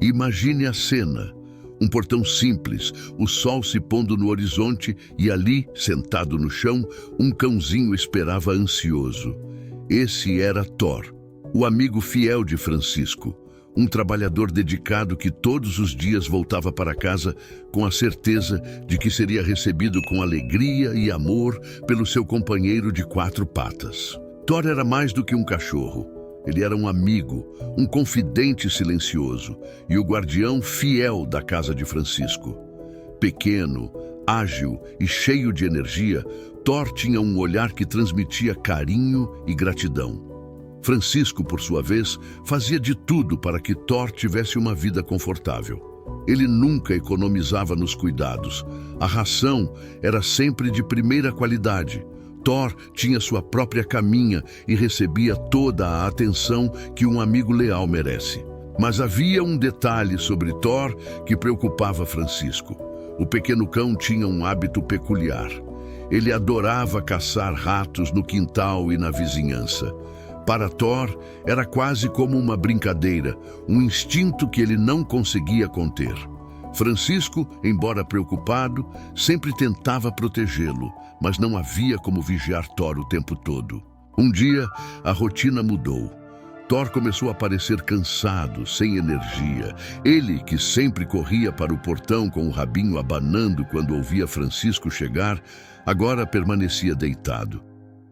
Imagine a cena. Um portão simples, o sol se pondo no horizonte e ali, sentado no chão, um cãozinho esperava ansioso. Esse era Thor, o amigo fiel de Francisco, um trabalhador dedicado que todos os dias voltava para casa com a certeza de que seria recebido com alegria e amor pelo seu companheiro de quatro patas. Thor era mais do que um cachorro. Ele era um amigo, um confidente silencioso e o guardião fiel da casa de Francisco. Pequeno, ágil e cheio de energia, Thor tinha um olhar que transmitia carinho e gratidão. Francisco, por sua vez, fazia de tudo para que Thor tivesse uma vida confortável. Ele nunca economizava nos cuidados. A ração era sempre de primeira qualidade. Thor tinha sua própria caminha e recebia toda a atenção que um amigo leal merece. Mas havia um detalhe sobre Thor que preocupava Francisco. O pequeno cão tinha um hábito peculiar. Ele adorava caçar ratos no quintal e na vizinhança. Para Thor, era quase como uma brincadeira, um instinto que ele não conseguia conter. Francisco, embora preocupado, sempre tentava protegê-lo, mas não havia como vigiar Thor o tempo todo. Um dia, a rotina mudou. Thor começou a parecer cansado, sem energia. Ele, que sempre corria para o portão com o rabinho abanando quando ouvia Francisco chegar, agora permanecia deitado.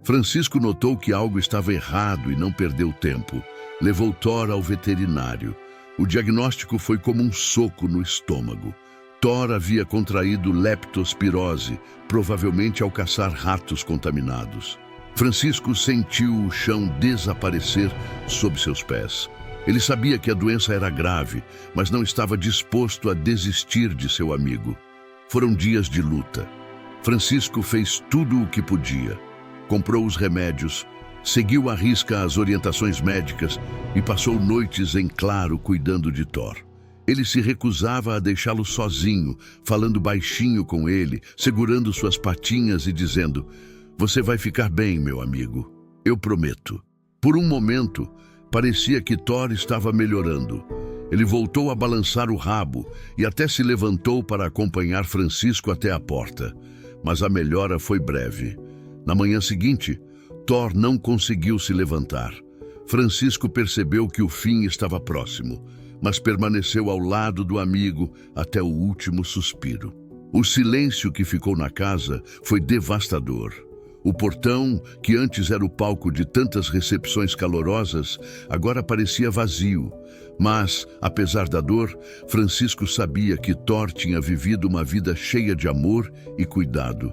Francisco notou que algo estava errado e não perdeu tempo. Levou Thor ao veterinário. O diagnóstico foi como um soco no estômago. Thor havia contraído leptospirose, provavelmente ao caçar ratos contaminados. Francisco sentiu o chão desaparecer sob seus pés. Ele sabia que a doença era grave, mas não estava disposto a desistir de seu amigo. Foram dias de luta. Francisco fez tudo o que podia. Comprou os remédios, seguiu à risca as orientações médicas e passou noites em claro cuidando de Thor. Ele se recusava a deixá-lo sozinho, falando baixinho com ele, segurando suas patinhas e dizendo: "Você vai ficar bem, meu amigo. Eu prometo." Por um momento, parecia que Thor estava melhorando. Ele voltou a balançar o rabo e até se levantou para acompanhar Francisco até a porta. Mas a melhora foi breve. Na manhã seguinte, Thor não conseguiu se levantar. Francisco percebeu que o fim estava próximo, mas permaneceu ao lado do amigo até o último suspiro. O silêncio que ficou na casa foi devastador. O portão, que antes era o palco de tantas recepções calorosas, agora parecia vazio. Mas, apesar da dor, Francisco sabia que Thor tinha vivido uma vida cheia de amor e cuidado.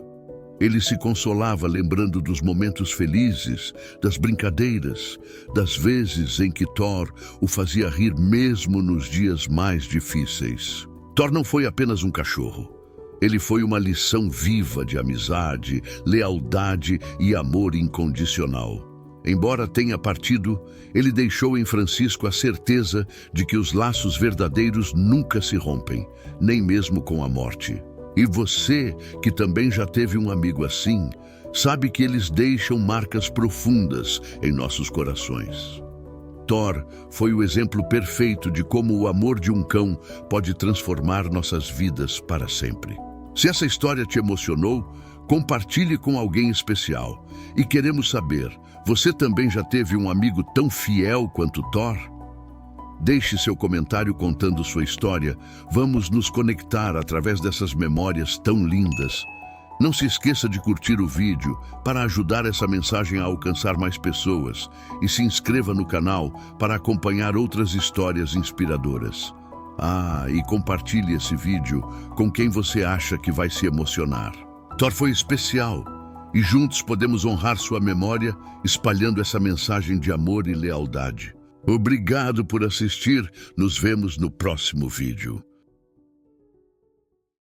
Ele se consolava lembrando dos momentos felizes, das brincadeiras, das vezes em que Thor o fazia rir mesmo nos dias mais difíceis. Thor não foi apenas um cachorro. Ele foi uma lição viva de amizade, lealdade e amor incondicional. Embora tenha partido, ele deixou em Francisco a certeza de que os laços verdadeiros nunca se rompem, nem mesmo com a morte. E você, que também já teve um amigo assim, sabe que eles deixam marcas profundas em nossos corações. Thor foi o exemplo perfeito de como o amor de um cão pode transformar nossas vidas para sempre. Se essa história te emocionou, compartilhe com alguém especial. E queremos saber, você também já teve um amigo tão fiel quanto Thor? Deixe seu comentário contando sua história. Vamos nos conectar através dessas memórias tão lindas. Não se esqueça de curtir o vídeo para ajudar essa mensagem a alcançar mais pessoas e se inscreva no canal para acompanhar outras histórias inspiradoras. E compartilhe esse vídeo com quem você acha que vai se emocionar. Thor foi especial e juntos podemos honrar sua memória espalhando essa mensagem de amor e lealdade. Obrigado por assistir. Nos vemos no próximo vídeo.